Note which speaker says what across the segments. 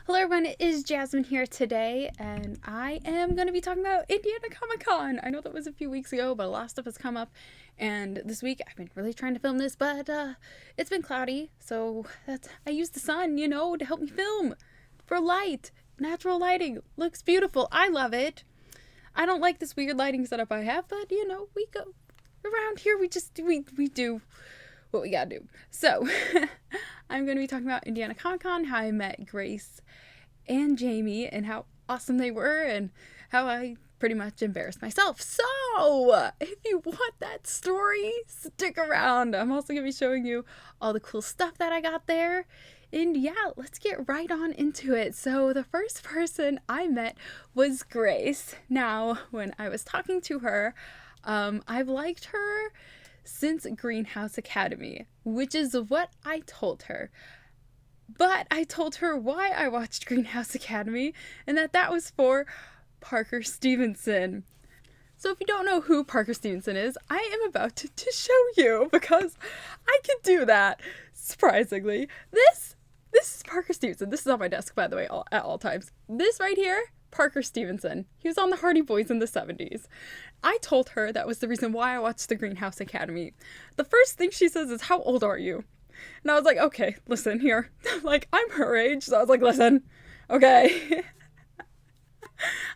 Speaker 1: Hello everyone, it is Jasmine here today, and I am going to be talking about Indiana Comic Con. I know that was a few weeks ago, but a lot of stuff has come up, and this week I've been really trying to film this, but it's been cloudy, so I used the sun, to help me film. For light. Natural lighting. Looks beautiful. I love it. I don't like this weird lighting setup I have, but, we go around here, we do what we gotta do. So, I'm going to be talking about Indiana Comic Con, how I met Grace and Jamie, and how awesome they were, and how I pretty much embarrassed myself. So, if you want that story, stick around. I'm also going to be showing you all the cool stuff that I got there. And yeah, let's get right on into it. So the first person I met was Grace. Now, when I was talking to her, I've liked her since Greenhouse Academy, which is what I told her. But I told her why I watched Greenhouse Academy, and that was for Parker Stevenson. So if you don't know who Parker Stevenson is, I am about to show you, because I can do that, surprisingly. This is Parker Stevenson. This is on my desk, by the way, at all times. This right here, Parker Stevenson. He was on the Hardy Boys in the 70s. I told her that was the reason why I watched the Greenhouse Academy. The first thing she says is, "How old are you?" And I was like, okay, listen here. Like, I'm her age. So I was like, listen, okay.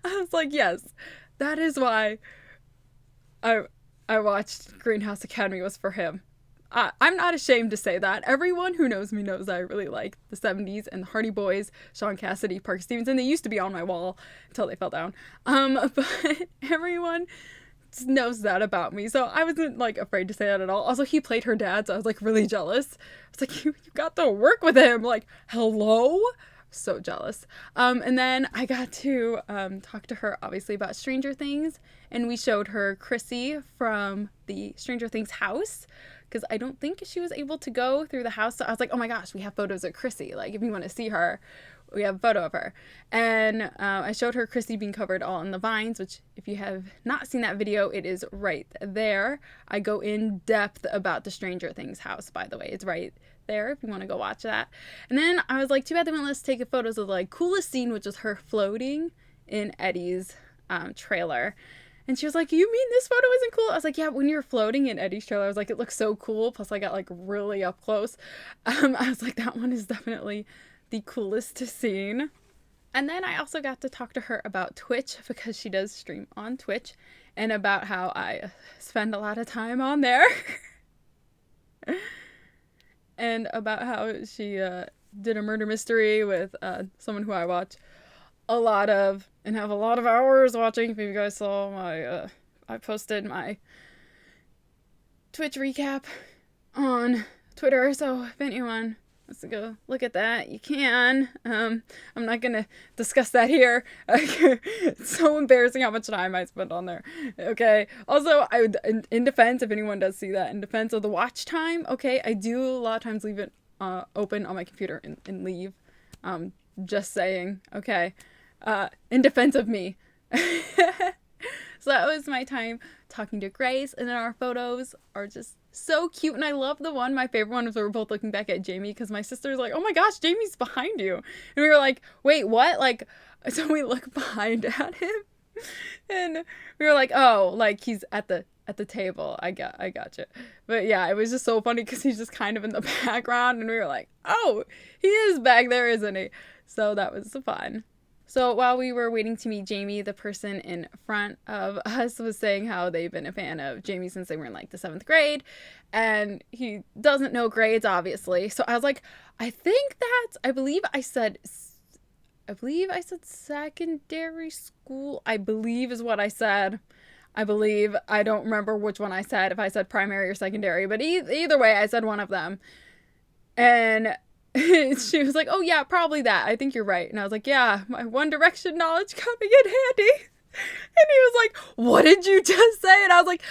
Speaker 1: I was like, yes, that is why I watched Greenhouse Academy, was for him. I'm not ashamed to say that. Everyone who knows me knows I really like the 70s and the Hardy Boys, Sean Cassidy, Parker Stevenson. They used to be on my wall until they fell down. But everyone knows that about me, so I wasn't like afraid to say that at all. Also, he played her dad, so I was like really jealous. I was like, you got to work with him, like, hello. So jealous. And then I got to talk to her obviously about Stranger Things, and we showed her Chrissy from the Stranger Things house, because I don't think she was able to go through the house. So I was like, oh my gosh, we have photos of Chrissy, like if you want to see her, we have a photo of her. And I showed her Chrissy being covered all in the vines, which if you have not seen that video, it is right there. I go in depth about the Stranger Things house, by the way. It's right there if you want to go watch that. And then I was like, too bad they wouldn't let us take photos of the like coolest scene, which was her floating in Eddie's trailer. And she was like, you mean this photo isn't cool? I was like, yeah, when you're floating in Eddie's trailer, I was like, it looks so cool. Plus I got like really up close. I was like, that one is definitely the coolest scene. And then I also got to talk to her about Twitch, because she does stream on Twitch, and about how I spend a lot of time on there. And about how she did a murder mystery with someone who I watch a lot of and have a lot of hours watching. If you guys saw my I posted my Twitch recap on Twitter, so if anyone wants to go look at that, you can. I'm not gonna discuss that here. It's so embarrassing how much time I spent on there. Okay. Also, I would, in defense, if anyone does see that, in defense of the watch time, okay, I do a lot of times leave it open on my computer and leave. Just saying. Okay. In defense of me. So that was my time talking to Grace, and then our photos are just so cute, and I love the one. My favorite one was we were both looking back at Jamie, because my sister's like, oh my gosh, Jamie's behind you, and we were like, wait, what? Like, so we look behind at him, and we were like, oh, like he's at the table. I gotcha. But yeah, it was just so funny because he's just kind of in the background, and we were like, oh, he is back there, isn't he? So that was fun. So while we were waiting to meet Jamie, the person in front of us was saying how they've been a fan of Jamie since they were in like the 7th grade, and he doesn't know grades, obviously. So I was like, I believe I said secondary school, I believe is what I said. I don't remember which one I said, if I said primary or secondary, but either way, I said one of them. And she was like, oh yeah, probably that. I think you're right. And I was like, yeah, my One Direction knowledge coming in handy. And he was like, what did you just say? And I was like,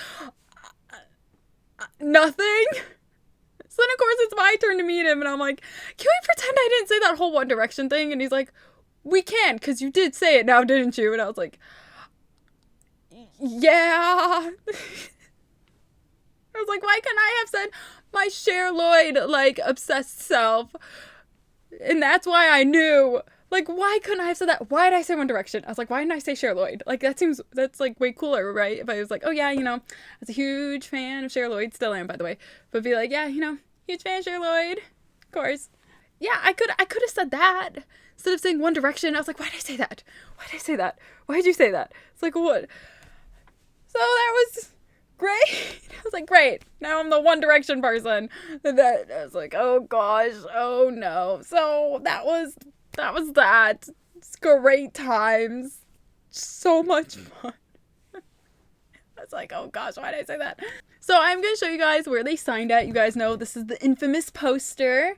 Speaker 1: nothing. So then of course it's my turn to meet him, and I'm like, can we pretend I didn't say that whole One Direction thing? And he's like, we can, because you did say it now, didn't you? And I was like, yeah. I was like, why can't I have said my Cher Lloyd, like, obsessed self? And that's why I knew. Like, why couldn't I have said that? Why did I say One Direction? I was like, why didn't I say Cher Lloyd? Like, that's like way cooler, right? If I was like, oh yeah, you know, I was a huge fan of Cher Lloyd, still am, by the way. But be like, yeah, you know, huge fan of Cher Lloyd, of course. Yeah, I could have said that instead of saying One Direction. I was like, why did I say that? Why did I say that? Why did you say that? It's like, what? So that was great. I was like, great. Now I'm the One Direction person. That I was like, oh gosh, oh no. So that was that. It's great times. So much fun. I was like, oh gosh, why did I say that? So I'm going to show you guys where they signed at. You guys know this is the infamous poster.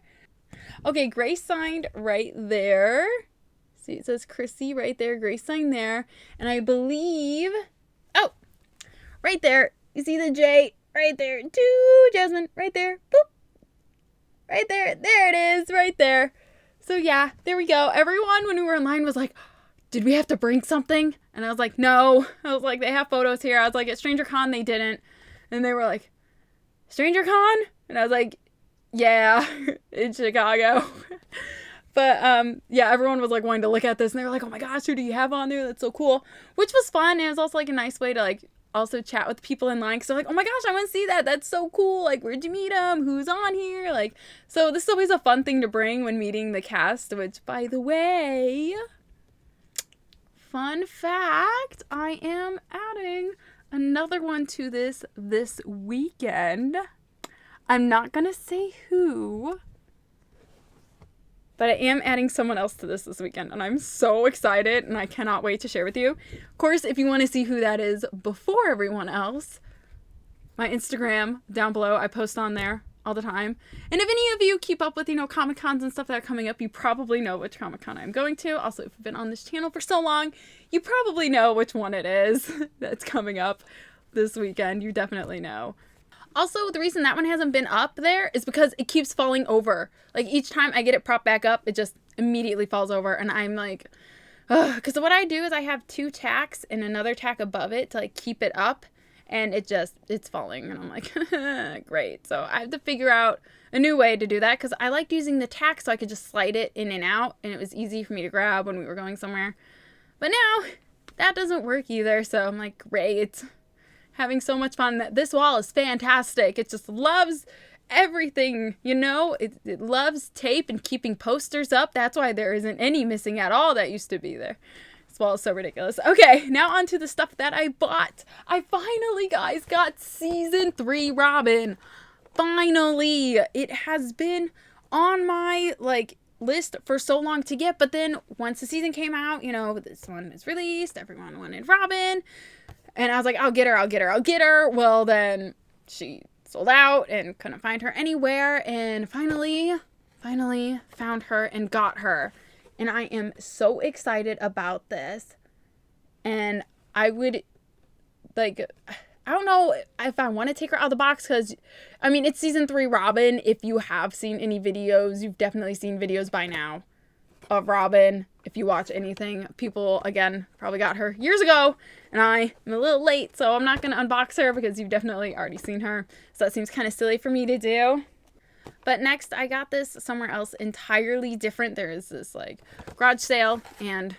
Speaker 1: Okay, Grace signed right there. See, it says Chrissy right there. Grace signed there. And I believe, oh, right there. You see the J right there. To Jasmine right there. Boop. Right there. There it is. Right there. So yeah, there we go. Everyone, when we were in line, was like, did we have to bring something? And I was like, no. I was like, they have photos here. I was like, at Stranger Con, they didn't. And they were like, Stranger Con? And I was like, yeah, in Chicago. But yeah, everyone was like wanting to look at this. And they were like, oh my gosh, who do you have on there? That's so cool. Which was fun. And it was also like a nice way to like also chat with people in line, because they're like, oh my gosh, I want to see that, that's so cool, like, where'd you meet him, who's on here, like, so this is always a fun thing to bring when meeting the cast, which, by the way, fun fact, I am adding another one to this weekend. I'm not gonna say who, but I am adding someone else to this weekend, and I'm so excited, and I cannot wait to share with you. Of course, if you want to see who that is before everyone else, my Instagram down below, I post on there all the time. And if any of you keep up with, you know, Comic-Cons and stuff that are coming up, you probably know which Comic-Con I'm going to. Also, if you've been on this channel for so long, you probably know which one it is that's coming up this weekend. You definitely know. Also, the reason that one hasn't been up there is because it keeps falling over. Like, each time I get it propped back up, it just immediately falls over. And I'm like, ugh. Because what I do is I have 2 tacks and another tack above it to, like, keep it up. And it's falling. And I'm like, great. So I have to figure out a new way to do that. Because I liked using the tack so I could just slide it in and out. And it was easy for me to grab when we were going somewhere. But now, that doesn't work either. So I'm like, great. Having so much fun. This wall is fantastic. It just loves everything, you know? It loves tape and keeping posters up. That's why there isn't any missing at all that used to be there. This wall is so ridiculous. Okay, now on to the stuff that I bought. I finally, guys, got Season 3 Robin. Finally. It has been on my, like, list for so long to get, but then once the season came out, you know, this one is released, everyone wanted Robin. And I was like, I'll get her. Well, then she sold out and couldn't find her anywhere. And finally found her and got her. And I am so excited about this. And I would, like, I don't know if I want to take her out of the box because, I mean, it's Season 3 Robin. If you have seen any videos, you've definitely seen videos by now of Robin. If you watch anything, people, again, probably got her years ago, and I am a little late, so I'm not going to unbox her because you've definitely already seen her, so that seems kind of silly for me to do. But next, I got this somewhere else entirely different. There is this, like, garage sale, and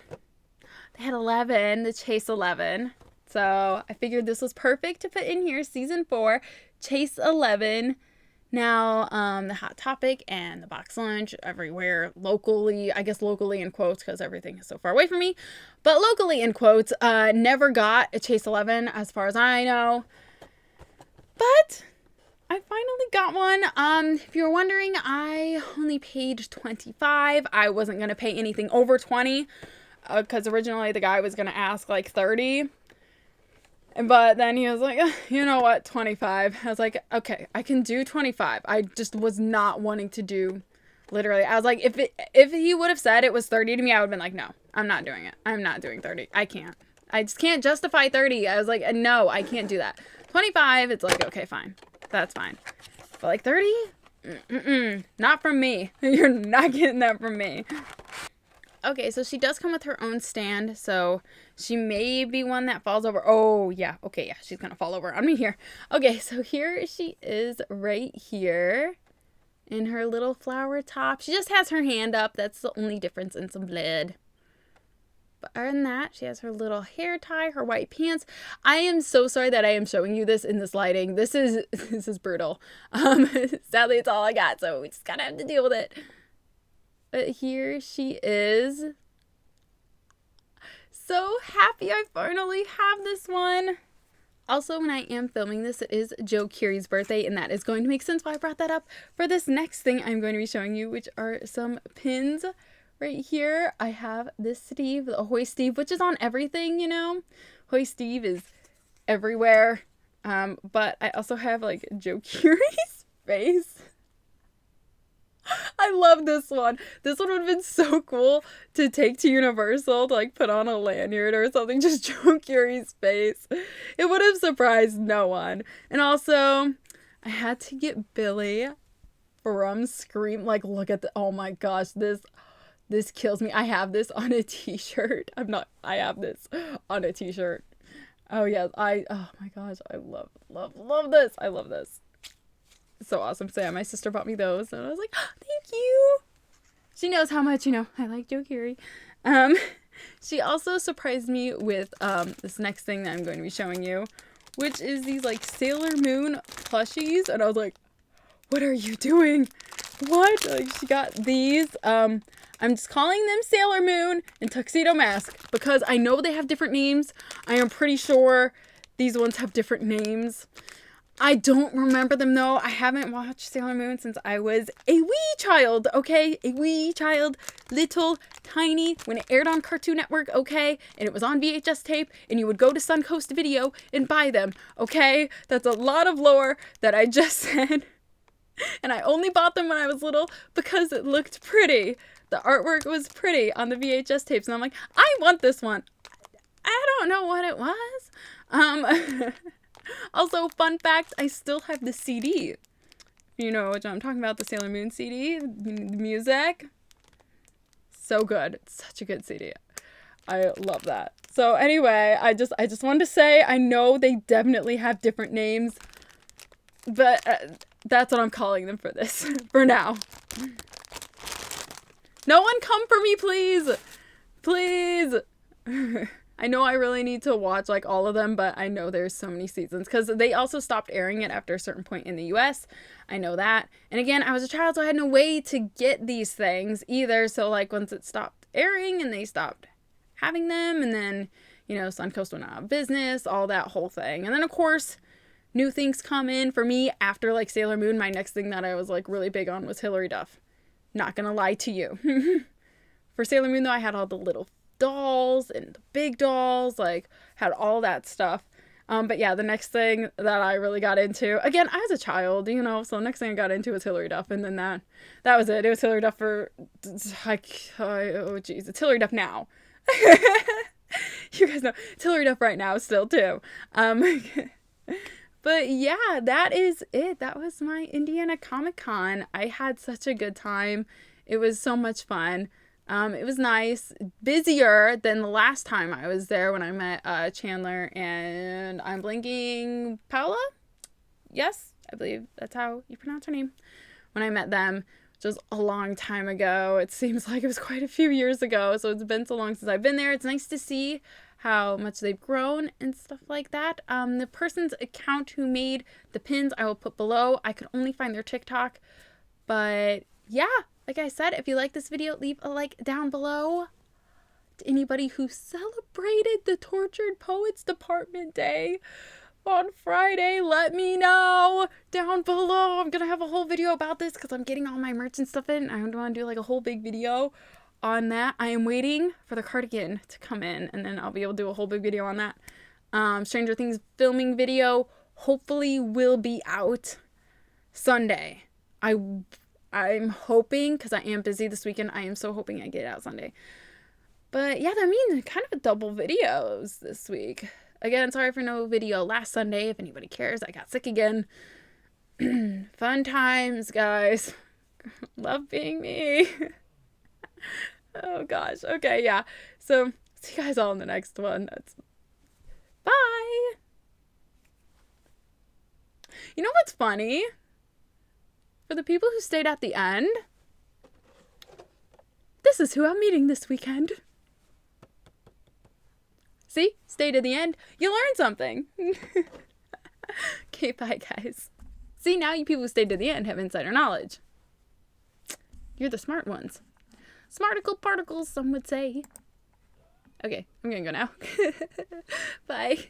Speaker 1: they had 11, the Chase 11, so I figured this was perfect to put in here, Season 4, Chase 11. Now, the Hot Topic and the Box Lunch everywhere locally, I guess locally in quotes because everything is so far away from me, but locally in quotes, never got a Chase 11 as far as I know, but I finally got one. If you're wondering, I only paid $25. I wasn't going to pay anything over $20 because originally the guy was going to ask like $30. But then he was like, you know what, 25. I was like, okay, I can do 25. I just was not wanting to do, literally. I was like, if he would have said it was 30 to me, I would have been like, no, I'm not doing it. I'm not doing 30. I can't. I just can't justify 30. I was like, no, I can't do that. 25, it's like, okay, fine. That's fine. But like 30? Not from me. You're not getting that from me. Okay, so she does come with her own stand, so she may be one that falls over. Oh, yeah. Okay, yeah, she's going to fall over on me here. Okay, so here she is right here. in her little flower top. She just has her hand up. That's the only difference, in some blood. But other than that, she has her little hair tie, her white pants. I am so sorry that I am showing you this in this lighting. This is brutal. Sadly, it's all I got, so we just gotta have to deal with it. But here she is. So happy I finally have this one. Also, when I am filming this, it is Joe Curie's birthday, and that is going to make sense why I brought that up for this next thing I'm going to be showing you, which are some pins. Right here, I have this Steve, the Ahoy Steve, which is on everything, you know? Ahoy Steve is everywhere. But I also have, like, Joe Curie's face. I love this one. This one would have been so cool to take to Universal to, like, put on a lanyard or something. Just Joe Curie's face. It would have surprised no one. And also, I had to get Billy from Scream. Like, look at the... Oh my gosh, this kills me. I have this on a t-shirt. I have this on a t-shirt. Oh yes, oh my gosh, I love this. I love this. It's so awesome. So yeah, my sister bought me those and I was like, oh, thank you. She knows how much, I like Joe Curie. She also surprised me with this next thing that I'm going to be showing you, which is these like Sailor Moon plushies. And I was like, what are you doing? What? Like, she got these. I'm just calling them Sailor Moon and Tuxedo Mask because I know they have different names. I am pretty sure these ones have different names. I don't remember them though. I haven't watched Sailor Moon since I was a wee child, okay? A wee child, little, tiny, when it aired on Cartoon Network, okay? And it was on VHS tape, and you would go to Suncoast Video and buy them, okay? That's a lot of lore that I just said. And I only bought them when I was little because it looked pretty. The artwork was pretty on the VHS tapes. And I'm like, I want this one. I don't know what it was. Also, fun fact, I still have the CD. You know what I'm talking about, the Sailor Moon CD. The music. So good. It's such a good CD. I love that. So anyway, I just wanted to say, I know they definitely have different names. But that's what I'm calling them for this. For now. No one come for me, please. Please. I know I really need to watch like all of them, but I know there's so many seasons because they also stopped airing it after a certain point in the US. I know that. And again, I was a child, so I had no way to get these things either. So like once it stopped airing and they stopped having them, and then, Suncoast went out of business, all that whole thing. And then of course, new things come in for me after like Sailor Moon. My next thing that I was like really big on was Hilary Duff. Not gonna lie to you. For Sailor Moon though, I had all the little dolls and the big dolls, like had all that stuff. But yeah, the next thing that I really got into, again, I was a child, so the next thing I got into was Hilary Duff, and then that was it. It was Hilary Duff for like, oh geez, it's Hilary Duff now. You guys know it's Hilary Duff right now still too. But yeah, that is it. That was my Indiana Comic Con. I had such a good time. It was so much fun. It was nice. Busier than the last time I was there when I met Chandler and I'm blanking, Paula? Yes, I believe that's how you pronounce her name. When I met them, which was a long time ago. It seems like it was quite a few years ago. So it's been so long since I've been there. It's nice to see how much they've grown and stuff like that. The person's account who made the pins I will put below. I could only find their TikTok. But yeah, like I said, if you like this video, leave a like down below. To anybody who celebrated the Tortured Poets Department Day on Friday, let me know down below. I'm gonna have a whole video about this because I'm getting all my merch and stuff in. I want to do like a whole big video on that. I am waiting for the cardigan to come in, and then I'll be able to do a whole big video on that. Stranger Things filming video hopefully will be out Sunday. I'm hoping, because I am busy this weekend, I am so hoping I get it out Sunday. But yeah, that means kind of double videos this week. Again, sorry for no video last Sunday. If anybody cares, I got sick again. Fun times, guys. Love being me. Oh gosh. Okay, yeah. So, see you guys all in the next one. Bye. You know what's funny? For the people who stayed at the end, this is who I'm meeting this weekend. See? Stay to the end. You learn something. Okay, bye, guys. See, now you people who stayed to the end have insider knowledge. You're the smart ones. Smarticle particles, some would say. Okay, I'm gonna go now. Bye.